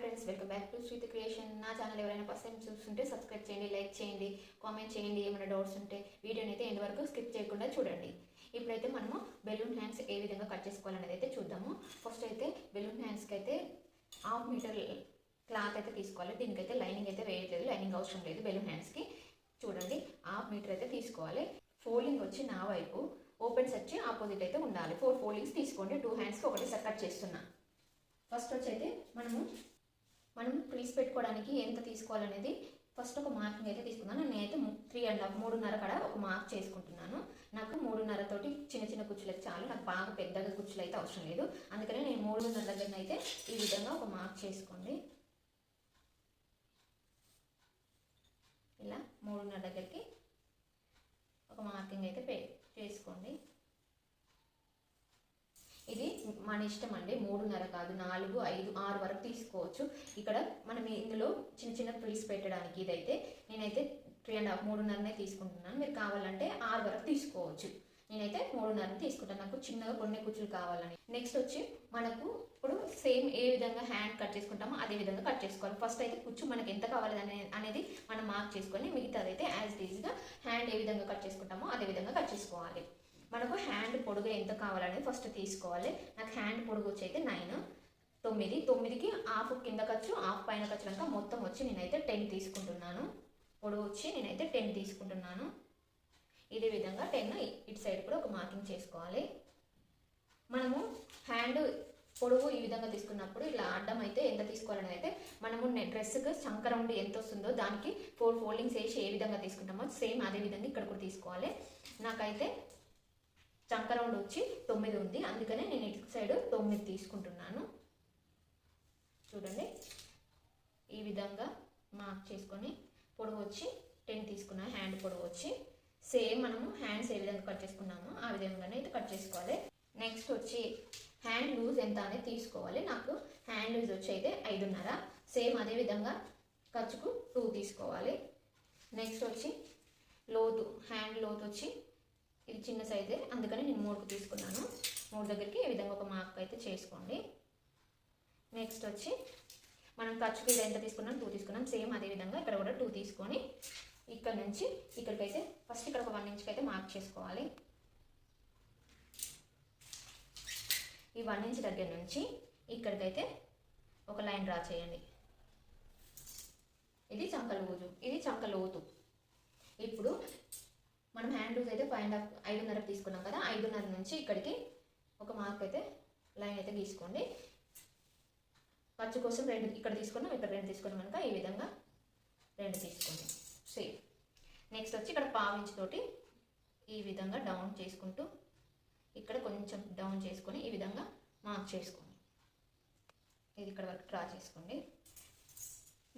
Friends, welcome back to Shriti creation. నా channel ఎవరైనా first time చూస్తుంటే సబ్స్క్రైబ్ చేయండి, లైక్ చేయండి, కామెంట్ చేయండి. ఏమైనా డౌట్స్ ఉంటే వీడియోని అయితే ఎండ్ వరకు స్కిప్ చేయకుండా చూడండి. ఇప్పుడైతే మనము బెలూన్ హ్యాండ్స్ ఏ విధంగా కట్ చేసుకోవాలనేది అయితే చూద్దాము. ఫస్ట్ అయితే బెలూన్ హ్యాండ్స్కి అయితే 1/2 మీటర్ క్లాత్ అయితే తీసుకోవాలి. దీనికైతే లైనింగ్ అయితే వేయట్లేదు, లైనింగ్ అవసరం లేదు. బెలూన్ హ్యాండ్స్కి చూడండి 1/2 మీటర్ అయితే తీసుకోవాలి. ఫోల్డింగ్ వచ్చి నా వైపు, ఓపెన్స్ వచ్చి ఆపోజిట్ అయితే ఉండాలి. 4 ఫోల్డింగ్స్ తీసుకోండి. 2 హ్యాండ్స్కి ఒకటి కట్ చేస్తున్నా. ఫస్ట్ వచ్చి అయితే మనం ప్లీస్ పెట్టుకోవడానికి ఎంత తీసుకోవాలనేది ఫస్ట్ ఒక మార్కింగ్ అయితే తీసుకున్నాను. నేనైతే 3.5 3.5 కాడ ఒక మార్క్ చేసుకుంటున్నాను. నాకు 3.5 తోటి చిన్న చిన్న కుచ్చులు అయితే చాలు. నాకు బాగా పెద్దగా కుచ్చులు అయితే అవసరం లేదు. అందుకనే నేను 3.5 దగ్గర అయితే ఈ విధంగా ఒక మార్క్ చేసుకోండి. ఇలా 3.5 దగ్గరికి ఒక మార్కింగ్ అయితే చేసుకోండి. ఇది మన ఇష్టం అండి. 3.5 కాదు, 4, 5, 6 వరకు తీసుకోవచ్చు. ఇక్కడ మనం ఇందులో చిన్న చిన్న ప్లీస్ పెట్టడానికి ఇదైతే నేనైతే 3.5 3.5 తీసుకుంటున్నాను. మీరు కావాలంటే 6 వరకు తీసుకోవచ్చు. నేనైతే 3.5 తీసుకుంటాను, నాకు చిన్నగా కొన్ని కుచ్చులు కావాలని. నెక్స్ట్ వచ్చి మనకు ఇప్పుడు సేమ్ ఏ విధంగా హ్యాండ్ కట్ చేసుకుంటామో అదే విధంగా కట్ చేసుకోవాలి. ఫస్ట్ అయితే కుచ్చు మనకి ఎంత కావాలి అనేది మనం మార్క్ చేసుకొని మిగతాదైతే యాజ్ ఈజీగా హ్యాండ్ ఏ విధంగా కట్ చేసుకుంటామో అదే విధంగా కట్ చేసుకోవాలి. మనకు హ్యాండ్ పొడుగు ఎంత కావాలనేది ఫస్ట్ తీసుకోవాలి. నాకు హ్యాండ్ పొడుగు వచ్చి అయితే 9కి హాఫ్ కింద ఖర్చు, హాఫ్ పైన ఖర్చు కనుక మొత్తం వచ్చి నేనైతే 10 తీసుకుంటున్నాను. పొడుగు వచ్చి నేనైతే 10 తీసుకుంటున్నాను. ఇదే విధంగా 10 ఇటు సైడ్ కూడా ఒక మార్కింగ్ చేసుకోవాలి. మనము హ్యాండ్ పొడవు ఈ విధంగా తీసుకున్నప్పుడు ఇలా అడ్డం అయితే ఎంత తీసుకోవాలని అయితే మనము డ్రెస్కి చంక రౌండ్ ఎంత వస్తుందో దానికి 4 ఫోల్డింగ్స్ వేసి ఏ విధంగా తీసుకుంటామో సేమ్ అదే విధంగా ఇక్కడ కూడా తీసుకోవాలి. నాకైతే చంక రౌండ్ వచ్చి 9 ఉంది, అందుకనే నేను ఇటు సైడ్ 9 తీసుకుంటున్నాను. చూడండి ఈ విధంగా మార్క్ చేసుకొని పొడవు వచ్చి 10 తీసుకున్నాను. హ్యాండ్ పొడవు వచ్చి సేమ్ మనము హ్యాండ్స్ ఏ విధంగా కట్ చేసుకున్నామో ఆ విధంగానే అయితే కట్ చేసుకోవాలి. నెక్స్ట్ వచ్చి హ్యాండ్ లూజ్ ఎంత అనేది తీసుకోవాలి. నాకు హ్యాండ్ లూజ్ వచ్చి అయితే 5.5, సేమ్ అదే విధంగా ఖర్చుకు 2 తీసుకోవాలి. నెక్స్ట్ వచ్చి లోతు, హ్యాండ్ లోతు వచ్చి ఇది చిన్న సైజే, అందుకని నేను 3కు తీసుకున్నాను. 3 దగ్గరికి ఈ విధంగా ఒక మార్క్ అయితే చేసుకోండి. నెక్స్ట్ వచ్చి మనం ఖర్చుకి ఇది ఎంత తీసుకున్నాం, 2 తీసుకున్నాం. సేమ్ అదే విధంగా ఇక్కడ కూడా 2 తీసుకొని ఇక్కడ నుంచి ఇక్కడికైతే ఫస్ట్ ఇక్కడ ఒక 1 ఇంచ్కి అయితే మార్క్ చేసుకోవాలి. ఈ 1 ఇంచ్ దగ్గర నుంచి ఇక్కడికైతే ఒక లైన్ డ్రా చేయండి. ఇది చంక లూజు, ఇది చంక లోతు. ఇప్పుడు మనం హ్యాండ్ లూజ్ అయితే 5.5 తీసుకున్నాం కదా, 5.5 నుంచి ఇక్కడికి ఒక మార్క్ అయితే లైన్ అయితే గీసుకోండి. ఖర్చు కోసం 2 ఇక్కడ తీసుకున్నాం, ఇక్కడ 2 తీసుకున్నాం కనుక ఈ విధంగా 2 తీసుకోండి. సేమ్ నెక్స్ట్ వచ్చి ఇక్కడ 1/2 ఇంచ్ తోటి ఈ విధంగా డౌన్ చేసుకుంటూ ఇక్కడ కొంచెం డౌన్ చేసుకొని ఈ విధంగా మార్క్ చేసుకోండి. ఇది ఇక్కడ వరకు డ్రా చేసుకోండి.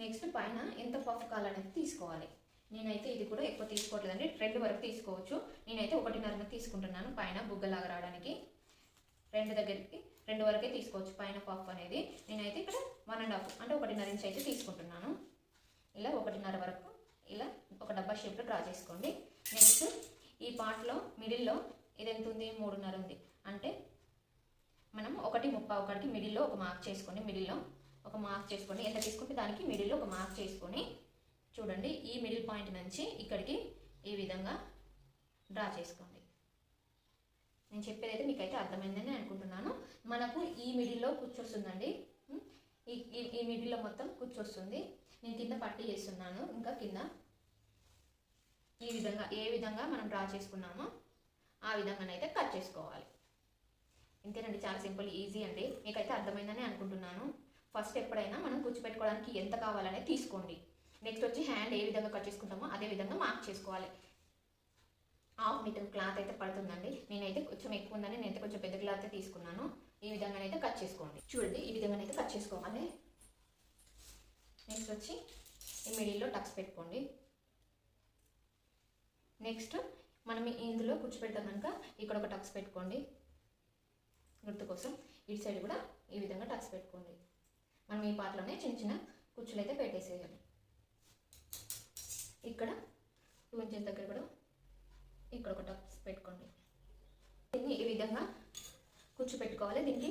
నెక్స్ట్ పైన ఎంత పఫ్ కావాలనేది తీసుకోవాలి. నేనైతే ఇది కూడా ఎక్కువ తీసుకోవట్లేదండి, 2 వరకు తీసుకోవచ్చు. నేనైతే 1.5 తీసుకుంటున్నాను పైన బుగ్గలాగా రావడానికి. 2 దగ్గరికి 2 వరకే తీసుకోవచ్చు పైన పఫ్ అనేది. నేనైతే ఇక్కడ 1.5 అంటే 1.5 ఇంచ్ అయితే తీసుకుంటున్నాను. ఇలా 1.5 వరకు ఇలా ఒక డబ్బా షేప్లో డ్రా చేసుకోండి. నెక్స్ట్ ఈ పార్ట్లో మిడిల్లో ఇది ఎంత ఉంది, 3.5 ఉంది. అంటే మనం 1.35కి మిడిల్లో ఒక మార్క్ చేసుకోండి. మిడిల్లో ఒక మార్క్ చేసుకోండి. ఎంత తీసుకుంటే దానికి మిడిల్లో ఒక మార్క్ చేసుకొని చూడండి ఈ మిడిల్ పాయింట్ నుంచి ఇక్కడికి ఈ విధంగా డ్రా చేసుకోండి. నేను చెప్పేది అయితే మీకైతే అర్థమైందని అనుకుంటున్నాను. మనకు ఈ మిడిల్లో కూర్చొస్తుందండి, ఈ మిడిల్లో మొత్తం కూర్చొస్తుంది. నేను కింద పట్టీ చేస్తున్నాను. ఇంకా కింద ఈ విధంగా ఏ విధంగా మనం డ్రా చేసుకున్నామో ఆ విధంగానైతే కట్ చేసుకోవాలి. ఇంతేనండి, చాలా సింపుల్, ఈజీ అండి. మీకైతే అర్థమైందని అనుకుంటున్నాను. ఫస్ట్ ఎప్పుడైనా మనం కూర్చోపెట్టుకోవడానికి ఎంత కావాలనేది తీసుకోండి. నెక్స్ట్ వచ్చి హ్యాండ్ ఏ విధంగా కట్ చేసుకుంటామో అదే విధంగా మార్క్ చేసుకోవాలి. 1/2 మీటర్ క్లాత్ అయితే పడుతుందండి. నేనైతే కొంచెం ఎక్కువ ఉందని నేనైతే కొంచెం పెద్ద క్లాత్ తీసుకున్నాను. ఈ విధంగానైతే కట్ చేసుకోండి. చూడండి ఈ విధంగానైతే కట్ చేసుకోవాలి. నెక్స్ట్ వచ్చి ఈ మిడిల్లో టక్స్ పెట్టుకోండి. నెక్స్ట్ మనం ఇందులో కూర్చోపెడతాం కనుక ఇక్కడ ఒక టక్స్ పెట్టుకోండి గుర్తు కోసం. ఇటు సైడ్ కూడా ఈ విధంగా టక్స్ పెట్టుకోండి. మనం ఈ పార్ట్లోనే చిన్న చిన్న కుచ్చులు అయితే పెట్టేసేయాలి. ఇక్కడ 2 ఇంచెస్ దగ్గర కూడా ఇక్కడ ఒక టక్స్ పెట్టుకోండి. దీన్ని ఈ విధంగా కుచ్చు పెట్టుకోవాలి. దీనికి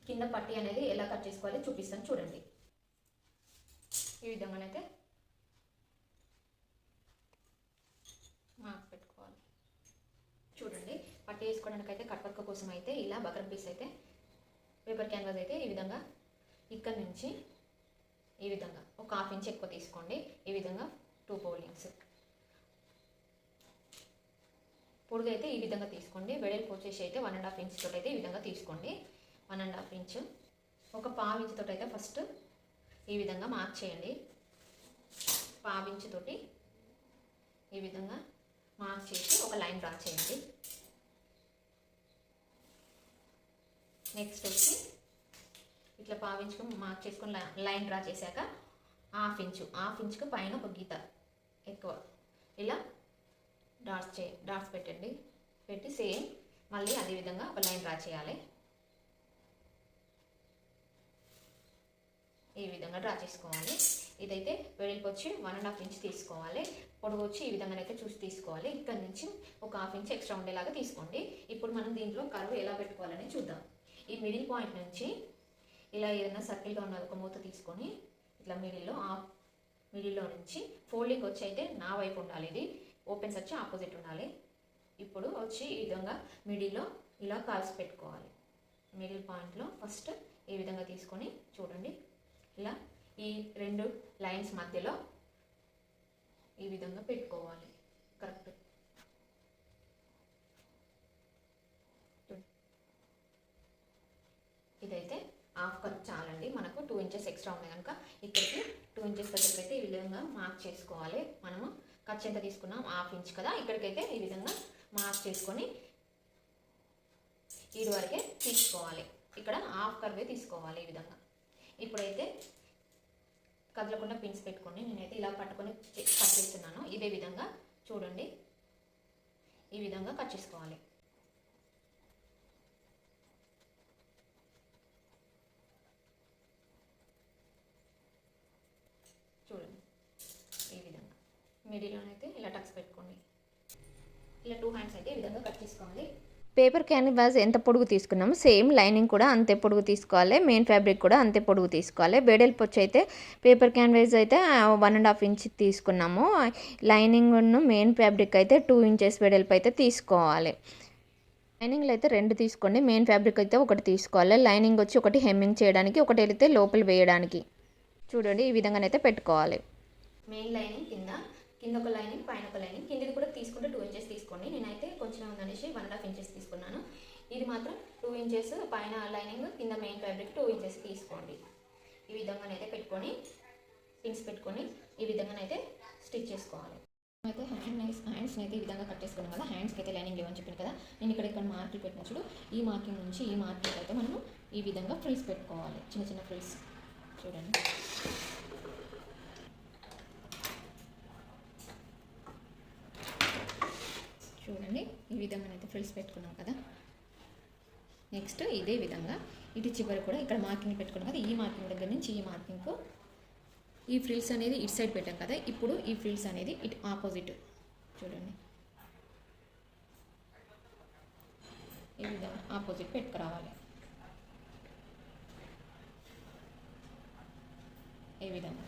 కింద పట్టీ అనేది ఎలా కట్ చేసుకోవాలో చూపిస్తాను చూడండి. ఈ విధంగానైతే మార్క్ పెట్టుకోవాలి. చూడండి, పట్టు వేసుకోవడానికి అయితే కట్ వర్క్ కోసం అయితే ఇలా బకరం పీస్ అయితే పేపర్ క్యాన్వాస్ అయితే ఈ విధంగా ఇక్కడ నుంచి ఈ విధంగా ఒక 1/2 ఇంచ్ ఎక్కువ తీసుకోండి. ఈ విధంగా 2 ఫోల్డింగ్స్. పొడుగు అయితే ఈ విధంగా తీసుకోండి. వెడల్పు వచ్చేసి అయితే 1.5 ఇంచ్ తోటి అయితే ఈ విధంగా తీసుకోండి. 1.5 ఇంచ్. ఒక 1/2 ఇంచ్ తోటి అయితే ఫస్ట్ ఈ విధంగా మార్క్ చేయండి. 1/2 ఇంచ్ తోటి ఈ విధంగా మార్క్ చేసి ఒక లైన్ డ్రా చేయండి. నెక్స్ట్ వచ్చి ఇట్లా 1/2 ఇంచుకు మార్క్ చేసుకొని లైన్ డ్రా చేశాక 1/2 ఇంచుకు పైన ఒక గీత ఎక్కువ ఇలా డాట్స్ పెట్టండి. పెట్టి సేమ్ మళ్ళీ అదే విధంగా ఒక లైన్ డ్రా చేయాలి. ఈ విధంగా డ్రా చేసుకోవాలి. ఇదైతే వెడల్పు వచ్చి 1.5 ఇంచ్ తీసుకోవాలి. పొడవు వచ్చి ఈ విధంగానైతే చూసి తీసుకోవాలి. ఇక్కడ నుంచి ఒక 1/2 ఇంచ్ ఎక్స్ట్రా ఉండేలాగా తీసుకోండి. ఇప్పుడు మనం దీంట్లో కర్వ్ ఎలా పెట్టుకోవాలని చూద్దాం. ఈ మిడిల్ పాయింట్ నుంచి ఇలా ఏదైనా సర్కిల్గా ఉన్న ఒక మూత తీసుకొని ఇట్లా మిడిల్లో నుంచి ఫోల్డింగ్ వచ్చి అయితే నా వైపు ఉండాలి. ఇది ఓపెన్స్ వచ్చి ఆపోజిట్ ఉండాలి. ఇప్పుడు వచ్చి ఈ విధంగా మిడిల్లో ఇలా కర్వ్స్ పెట్టుకోవాలి. మిడిల్ పాయింట్లో ఫస్ట్ ఈ విధంగా తీసుకొని చూడండి, ఇలా ఈ 2 లైన్స్ మధ్యలో ఈ విధంగా పెట్టుకోవాలి. కరెక్ట్. ఇదైతే 1/2 కట్ చాలండి. మనకు 2 ఇంచెస్ ఎక్స్ట్రా ఉన్నాయి కనుక ఇక్కడికి 2 ఇంచెస్ దగ్గరికి అయితే ఈ విధంగా మార్క్ చేసుకోవాలి. మనము ఖర్చు ఎంత తీసుకున్నాం 1/2 ఇంచ్ కదా, ఇక్కడికైతే ఈ విధంగా మార్క్ చేసుకొని ఇది వరకే తీసుకోవాలి. ఇక్కడ 1/2 కర్వే తీసుకోవాలి. ఈ విధంగా ఇప్పుడైతే కదలకుండా పిన్స్ పెట్టుకొని నేనైతే ఇలా పట్టుకొని కట్ చేస్తున్నాను. ఇదే విధంగా చూడండి, ఈ విధంగా కట్ చేసుకోవాలి. చూడండి, ఈ విధంగా మిడిల్లోనైతే ఇలా టక్స్ పెట్టుకోండి. ఇలా 2 హ్యాండ్స్ అయితే ఈ విధంగా కట్ చేసుకోవాలి. పేపర్ క్యాన్వాస్ ఎంత పొడుగు తీసుకున్నామో సేమ్ లైనింగ్ కూడా అంతే పొడుగు తీసుకోవాలి. మెయిన్ ఫ్యాబ్రిక్ కూడా అంతే పొడుగు తీసుకోవాలి. వెడల్పు వచ్చి అయితే పేపర్ క్యాన్వాస్ అయితే 1.5 ఇంచ్ తీసుకున్నాము. లైనింగ్ మెయిన్ ఫ్యాబ్రిక్ అయితే 2 ఇంచెస్ వెడల్పు అయితే తీసుకోవాలి. లైనింగ్లో అయితే 2 తీసుకోండి. మెయిన్ ఫ్యాబ్రిక్ అయితే 1 తీసుకోవాలి. లైనింగ్ వచ్చి 1 హెమ్మింగ్ చేయడానికి, 1 అయితే లోపల వేయడానికి. చూడండి, ఈ విధంగానైతే పెట్టుకోవాలి. మెయిన్ లైనింగ్ కింద ఒక లైనింగ్, పైన ఒక లైనింగ్. కిందిది కూడా తీసుకుంటే 2 ఇంచెస్ తీసుకోండి. నేనైతే కొంచెం ఉందనేసి 1.5 ఇంచెస్ తీసుకున్నాను. ఇది మాత్రం 2 ఇంచెస్ పైన లైనింగ్, కింద మెయిన్ ఫ్యాబ్రిక్ 2 ఇంచెస్ తీసుకోండి. ఈ విధంగానైతే పెట్టుకొని పిన్స్ పెట్టుకొని ఈ విధంగానైతే స్టిచ్ చేసుకోవాలి. అయితే హ్యాండ్స్ని అయితే ఈ విధంగా కట్ చేసుకున్నాం కదా. హ్యాండ్స్కి అయితే లైనింగ్ లేవని చెప్పాను కదా. నేను ఇక్కడ మార్కింగ్ పెట్టిన చూడు, ఈ మార్కింగ్ నుంచి ఈ మార్కింగ్ అయితే మనము ఈ విధంగా ఫ్రిల్స్ పెట్టుకోవాలి. చిన్న చిన్న ఫ్రిల్స్ చూడండి. చూడండి, ఈ విధంగానైతే ఫ్రిల్స్ పెట్టుకున్నాం కదా. నెక్స్ట్ ఇదే విధంగా ఇటు చివరి కూడా ఇక్కడ మార్కింగ్ పెట్టుకున్నాం కదా. ఈ మార్కింగ్ దగ్గర నుంచి ఈ మార్కింగ్కు ఈ ఫ్రిల్స్ అనేది ఇటు సైడ్ పెట్టాం కదా. ఇప్పుడు ఈ ఫ్రిల్స్ అనేది ఇటు ఆపోజిట్ చూడండి, ఈ విధంగా ఆపోజిట్ పెట్టుకురావాలి. ఈ విధంగా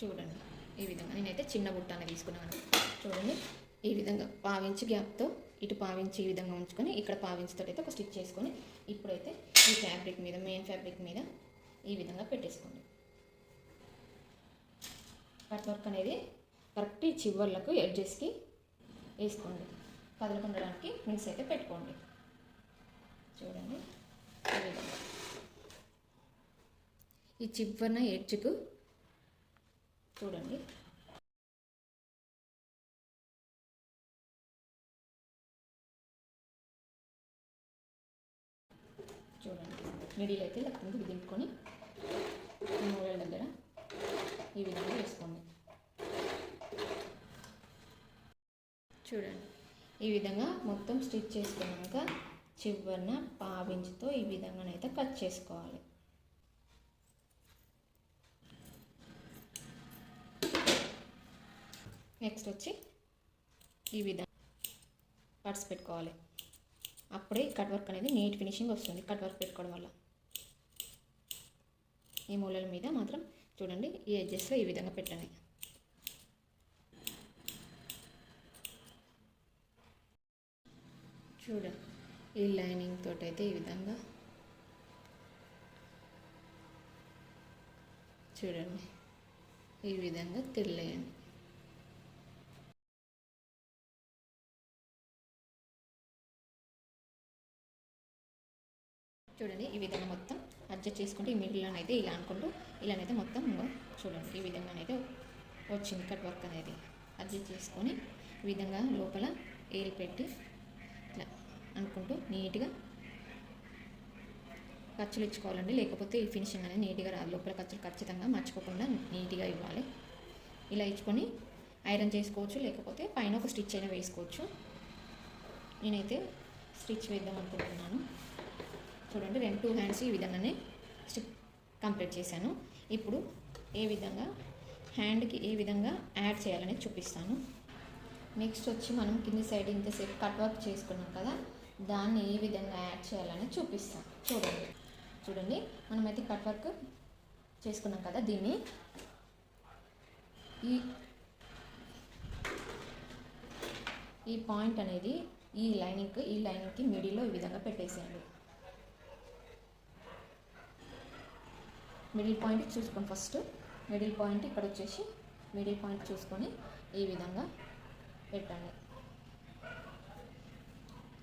చూడండి. ఈ విధంగా నేనైతే చిన్న బుట్ట అనేది తీసుకున్నాను. చూడండి, ఈ విధంగా 1/2 ఇంచ్ గ్యాప్తో ఇటు 1/2 ఇంచ్ ఈ విధంగా ఉంచుకొని ఇక్కడ 1/2 ఇంచ్ తోటి అయితే ఒక స్టిచ్ చేసుకొని ఇప్పుడైతే ఈ ఫ్యాబ్రిక్ మీద, మెయిన్ ఫ్యాబ్రిక్ మీద ఈ విధంగా పెట్టేసుకోండి. కట్ వర్క్ అనేది కరెక్ట్ ఈ చివర్లకు ఎడ్జెస్కి వేసుకోండి. కదలకుండడానికి మిక్స్ అయితే పెట్టుకోండి. చూడండి, ఈ విధంగా ఈ చివర్న ఎడ్జ్కు చూడండి. చూడండి, మిడిల్ అయితే ఇలా కిందకి దింపుకొని మూడల దగ్గర ఈ విధంగా వేసుకోండి. చూడండి, ఈ విధంగా మొత్తం స్టిచ్ చేసుకున్నాక చివరన 1/2 ఇంచుతో ఈ విధంగానైతే కట్ చేసుకోవాలి. నెక్స్ట్ వచ్చి ఈ విధంగా కట్స్ పెట్టుకోవాలి. అప్పుడే కట్ వర్క్ అనేది నీట్ ఫినిషింగ్ వస్తుంది. కట్ వర్క్ పెట్టుకోవడం వల్ల ఈ మూలల మీద మాత్రం చూడండి, ఈ ఎడ్జెస్లో ఈ విధంగా పెట్టండి. చూడండి, ఈ లైనింగ్ తోటి అయితే ఈ విధంగా చూడండి, ఈ విధంగా తిరలేయండి. చూడండి, ఈ విధంగా మొత్తం అడ్జస్ట్ చేసుకుంటే ఈ మిడిల్లోనైతే ఇలా అనుకుంటూ ఇలానైతే మొత్తం చూడండి ఈ విధంగానైతే వచ్చింది కట్ వర్క్ అనేది. అడ్జస్ట్ చేసుకొని ఈ విధంగా లోపల ఏలు పెట్టి ఇట్లా అనుకుంటూ నీట్గా ఖర్చులు ఇచ్చుకోవాలండి. లేకపోతే ఈ ఫినిషింగ్ అనేది నీట్గా రాదు. లోపల ఖర్చులు ఖచ్చితంగా మర్చిపోకుండా నీట్గా ఇవ్వాలి. ఇలా ఇచ్చుకొని ఐరన్ చేసుకోవచ్చు, లేకపోతే పైన ఒక స్టిచ్ అయినా వేసుకోవచ్చు. నేనైతే స్టిచ్ వేద్దాం అనుకుంటున్నాను. చూడండి, 2 హ్యాండ్స్ ఈ విధంగానే స్టిచ్ కంప్లీట్ చేశాను. ఇప్పుడు ఏ విధంగా హ్యాండ్కి ఏ విధంగా యాడ్ చేయాలనేది చూపిస్తాను. నెక్స్ట్ వచ్చి మనం కింది సైడ్ ఇంతసేపు కట్ వర్క్ చేసుకున్నాం కదా, దాన్ని ఏ విధంగా యాడ్ చేయాలనేది చూపిస్తాను. చూడండి మనమైతే కట్ వర్క్ చేసుకున్నాం కదా, దీన్ని ఈ పాయింట్ అనేది ఈ లైనింగ్కి మిడిల్లో ఈ విధంగా పెట్టేసేయండి. మిడిల్ పాయింట్ చూసుకోండి. ఫస్ట్ మిడిల్ పాయింట్ ఇక్కడ వచ్చేసి మిడిల్ పాయింట్ చూసుకొని ఈ విధంగా పెట్టండి.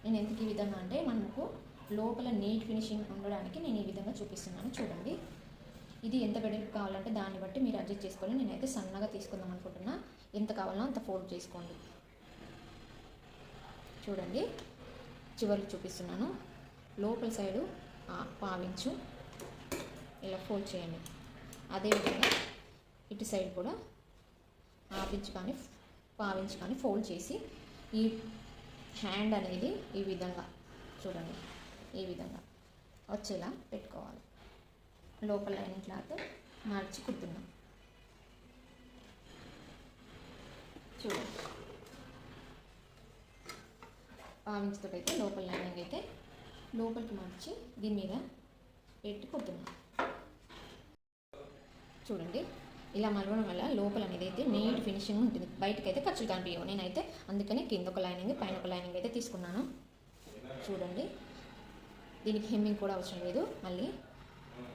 నేను ఎందుకు ఈ విధంగా అంటే మనకు లోపల నీట్ ఫినిషింగ్ ఉండడానికి నేను ఈ విధంగా చూపిస్తున్నాను. చూడండి, ఇది ఎంత వెడల్పు కావాలంటే దాన్ని బట్టి మీరు అడ్జస్ట్ చేసుకోవాలి. నేనైతే సన్నగా తీసుకుందాం అనుకుంటున్నా. ఎంత కావాలో అంత ఫోల్డ్ చేసుకోండి. చూడండి, చివర్లు చూపిస్తున్నాను. లోపల సైడు పావించు ఇలా ఫోల్డ్ చేయండి. అదేవిధంగా ఇటు సైడ్ కూడా ½ కానీ పావించు కానీ ఫోల్డ్ చేసి ఈ హ్యాండ్ అనేది ఈ విధంగా చూడండి, ఈ విధంగా వచ్చేలా పెట్టుకోవాలి. లోపల లైనింగ్ క్లాత్ మార్చి కుడుతున్నాం. చూడండి, పావించుతో అయితే లోపల లైనింగ్ అయితే లోపలికి మార్చి దీని మీద పెట్టి కుడుతున్నాం. చూడండి, ఇలా మలవడం వల్ల లోపల అనేది అయితే నీట్ ఫినిషింగ్ ఉంటుంది. బయటకు అయితే ఖర్చులు కనిపించవు. నేనైతే అందుకనే కింద ఒక లైనింగ్ పైన ఒక లైనింగ్ అయితే తీసుకున్నాను. చూడండి, దీనికి హెమ్మింగ్ కూడా అవసరం లేదు. మళ్ళీ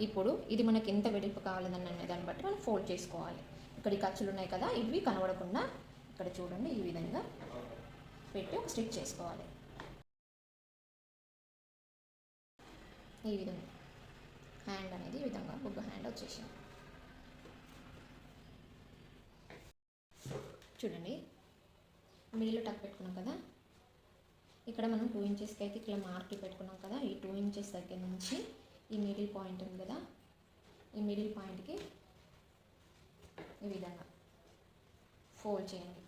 ఇప్పుడు ఇది మనకి ఎంత వెడల్పు కావాలన్న దాన్ని బట్టి మనం ఫోల్డ్ చేసుకోవాలి. ఇక్కడ ఖర్చులు ఉన్నాయి కదా, ఇవి కనబడకుండా ఇక్కడ చూడండి ఈ విధంగా పెట్టి ఒక స్టిచ్ చేసుకోవాలి. ఈ విధంగా హ్యాండ్ అనేది ఈ విధంగా బుగ్గ హ్యాండ్ వచ్చేసింది. చూడండి, మిడిల్లో టక్ పెట్టుకున్నాం కదా, ఇక్కడ మనం 2 ఇంచెస్కి అయితే ఇట్లా మార్కులు పెట్టుకున్నాం కదా. ఈ 2 ఇంచెస్ దగ్గర నుంచి ఈ మిడిల్ పాయింట్ ఉంది కదా, ఈ మిడిల్ పాయింట్కి ఈ విధంగా ఫోల్డ్ చేయండి.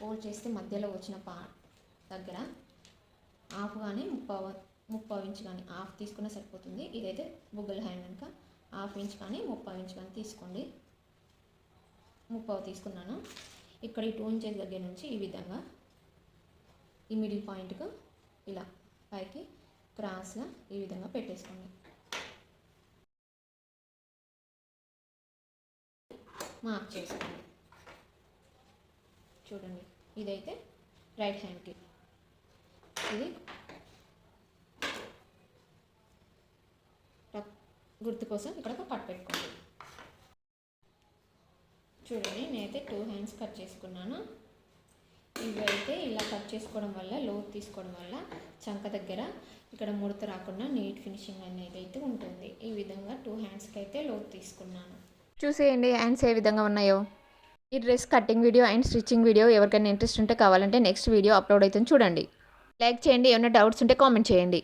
ఫోల్డ్ చేస్తే మధ్యలో వచ్చిన దగ్గర హాఫ్ కానీ ముప్పావు ఇంచ్ కానీ హాఫ్ తీసుకున్నా సరిపోతుంది. ఇదైతే బుగ్గల హ్యాండ్ కనుక ½ ఇంచ్ కానీ 30 ఇంచ్ కానీ తీసుకోండి. 30 తీసుకున్నాను. ఇక్కడ ఈ 2 ఇంచెస్ దగ్గర నుంచి ఈ విధంగా ఈ మిడిల్ పాయింట్కు ఇలా పైకి క్రాస్గా ఈ విధంగా పెట్టేసుకోండి. మార్క్ చేసుకోండి. చూడండి, ఇదైతే రైట్ హ్యాండ్కి, ఇది గుర్తు కోసం ఇక్కడ ఒక కట్ పెట్టుకోండి. చూడండి, నేనైతే 2 హ్యాండ్స్ కట్ చేసుకున్నాను. ఇవైతే ఇలా కట్ చేసుకోవడం వల్ల లోతు తీసుకోవడం వల్ల చంక దగ్గర ఇక్కడ ముడత రాకుండా నీట్ ఫినిషింగ్ అనేది అయితే ఉంటుంది. ఈ విధంగా 2 హ్యాండ్స్కి అయితే లోతు తీసుకున్నాను. చూసేయండి హ్యాండ్స్ ఏ విధంగా ఉన్నాయో. ఈ dress cutting video and stitching video ఎవరికైనా ఇంట్రెస్ట్ ఉంటే కావాలంటే నెక్స్ట్ వీడియో అప్లోడ్ అవుతుంది చూడండి. లైక్ చేయండి. ఏమైనా డౌట్స్ ఉంటే కామెంట్ చేయండి.